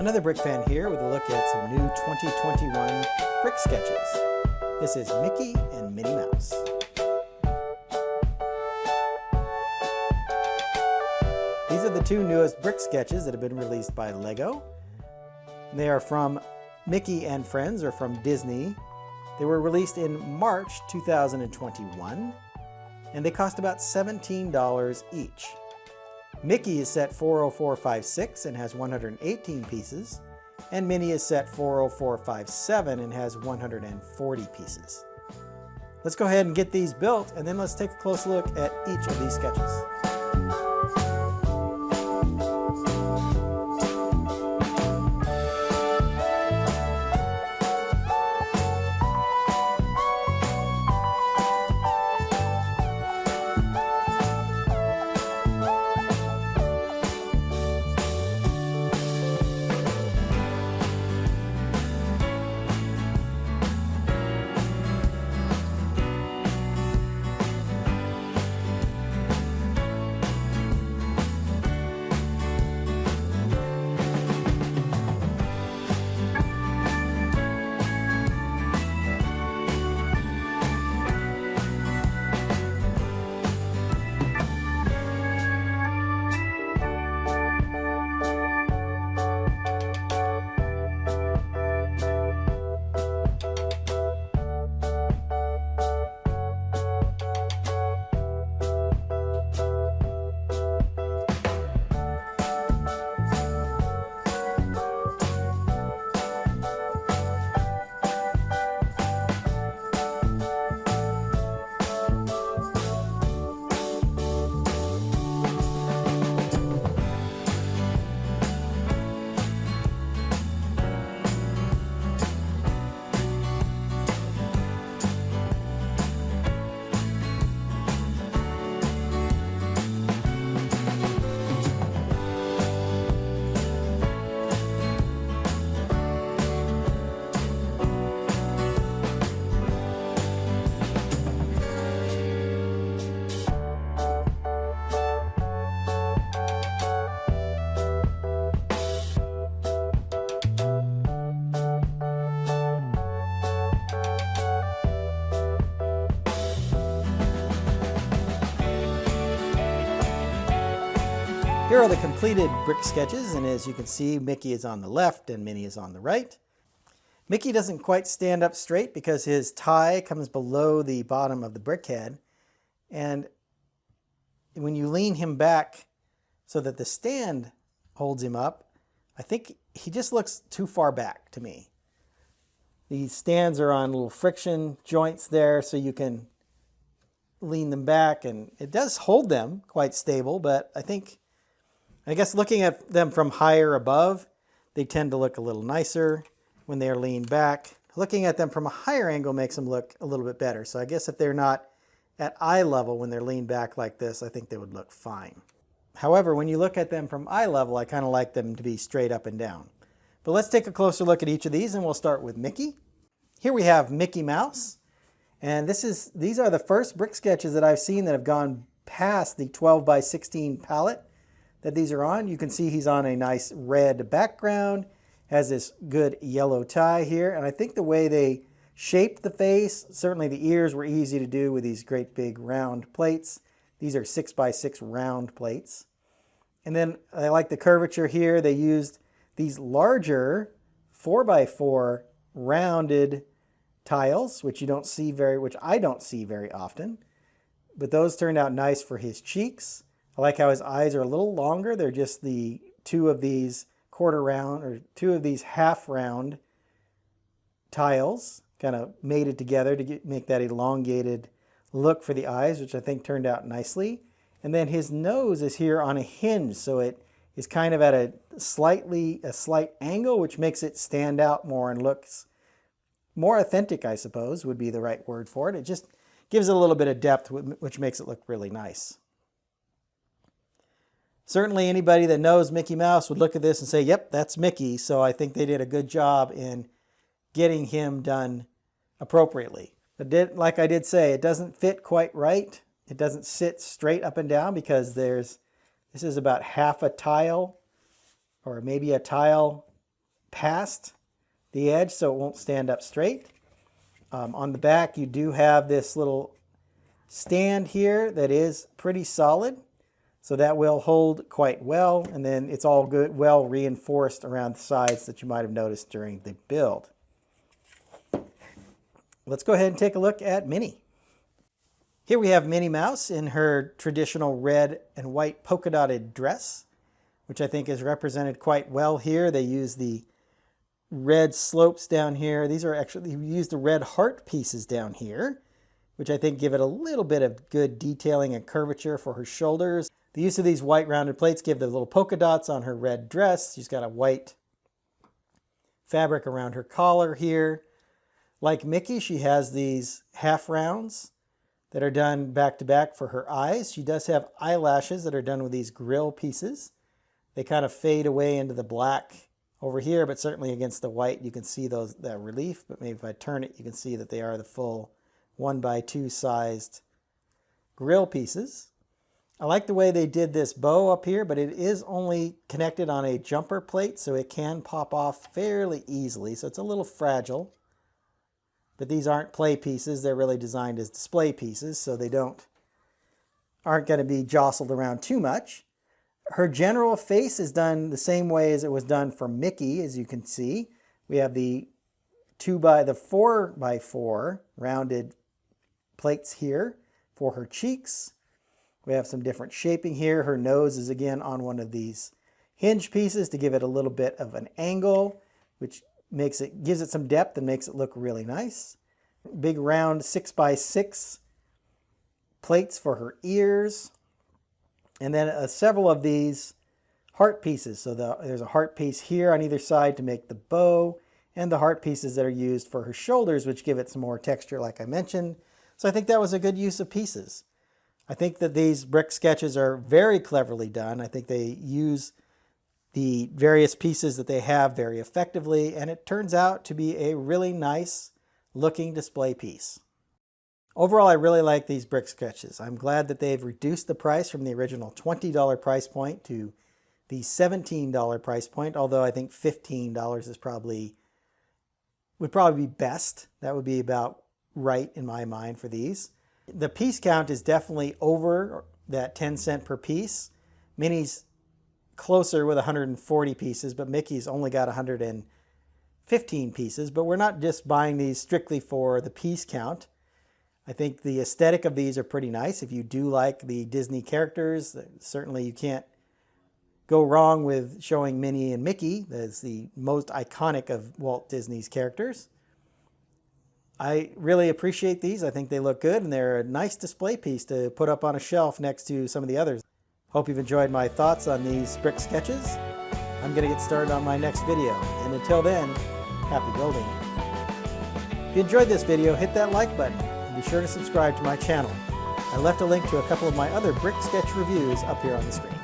Another brick fan here with a look at some new 2021 brick sketches. This is Mickey and Minnie Mouse. These are the two newest brick sketches that have been released by Lego. They are from Mickey and Friends, or from Disney. They were released in March 2021, and they cost about $17 each. Mickey is set 40456 and has 118 pieces, and Minnie is set 40457 and has 140 pieces. Let's go ahead and get these built, and then let's take a close look at each of these sketches. Here are the completed brick sketches, and as you can see, Mickey is on the left and Minnie is on the right. Mickey doesn't quite stand up straight because his tie comes below the bottom of the brick head, and when you lean him back so that the stand holds him up, I think he just looks too far back to me. These stands are on little friction joints there, so you can lean them back, and it does hold them quite stable, but I guess looking at them from higher above, they tend to look a little nicer when they are leaned back. Looking at them from a higher angle makes them look a little bit better. So I guess if they're not at eye level when they're leaned back like this, I think they would look fine. However, when you look at them from eye level, I kind of like them to be straight up and down. But let's take a closer look at each of these, and we'll start with Mickey. Here we have Mickey Mouse, and these are the first brick sketches that I've seen that have gone past the 12 by 16 palette that these are on. You can see he's on a nice red background, has this good yellow tie here, and I think the way they shaped the face, certainly the ears were easy to do with these great big round plates. These are 6 by 6 round plates. And then I like the curvature here. They used these larger 4 by 4 rounded tiles, which I don't see very often, but those turned out nice for his cheeks. I like how his eyes are a little longer. They're just the two of these quarter round or two of these half round tiles kind of mated together to make that elongated look for the eyes, which I think turned out nicely. And then his nose is here on a hinge, so it is kind of at a slight angle, which makes it stand out more and looks more authentic, I suppose would be the right word for it. It just gives it a little bit of depth, which makes it look really nice. Certainly anybody that knows Mickey Mouse would look at this and say, yep, that's Mickey. So I think they did a good job in getting him done appropriately. But like I did say, it doesn't fit quite right. It doesn't sit straight up and down because this is about half a tile, or maybe a tile past the edge so it won't stand up straight. On the back you do have this little stand here that is pretty solid, so that will hold quite well, and then it's all good, well reinforced around the sides that you might have noticed during the build. Let's go ahead and take a look at Minnie. Here we have Minnie Mouse in her traditional red and white polka dotted dress, which I think is represented quite well here. They use the red slopes down here. These are actually, we use the red heart pieces down here, which I think give it a little bit of good detailing and curvature for her shoulders. The use of these white rounded plates give the little polka dots on her red dress. She's got a white fabric around her collar here. Like Mickey, she has these half rounds that are done back to back for her eyes. She does have eyelashes that are done with these grill pieces. They kind of fade away into the black over here, but certainly against the white you can see that relief. But maybe if I turn it, you can see that they are the full 1x2 sized grill pieces. I like the way they did this bow up here, but it is only connected on a jumper plate, so it can pop off fairly easily. So it's a little fragile. But these aren't play pieces. They're really designed as display pieces, so they aren't going to be jostled around too much. Her general face is done the same way as it was done for Mickey, as you can see. We have the 4x4 rounded plates here for her cheeks. We have some different shaping here. Her nose is again on one of these hinge pieces to give it a little bit of an angle, which gives it some depth and makes it look really nice. Big round 6x6 plates for her ears. And then several of these heart pieces. So there's a heart piece here on either side to make the bow, and the heart pieces that are used for her shoulders, which give it some more texture like I mentioned. So I think that was a good use of pieces. I think that these brick sketches are very cleverly done. I think they use the various pieces that they have very effectively, and it turns out to be a really nice looking display piece. Overall, I really like these brick sketches. I'm glad that they've reduced the price from the original $20 price point to the $17 price point, although I think $15 would probably be best. That would be about right in my mind for these. The piece count is definitely over that 10 cent per piece. Minnie's closer with 140 pieces, but Mickey's only got 115 pieces. But we're not just buying these strictly for the piece count. I think the aesthetic of these are pretty nice. If you do like the Disney characters, certainly you can't go wrong with showing Minnie and Mickey as the most iconic of Walt Disney's characters. I really appreciate these. I think they look good, and they're a nice display piece to put up on a shelf next to some of the others. Hope you've enjoyed my thoughts on these brick sketches. I'm going to get started on my next video, and until then, happy building. If you enjoyed this video, hit that like button, and be sure to subscribe to my channel. I left a link to a couple of my other brick sketch reviews up here on the screen.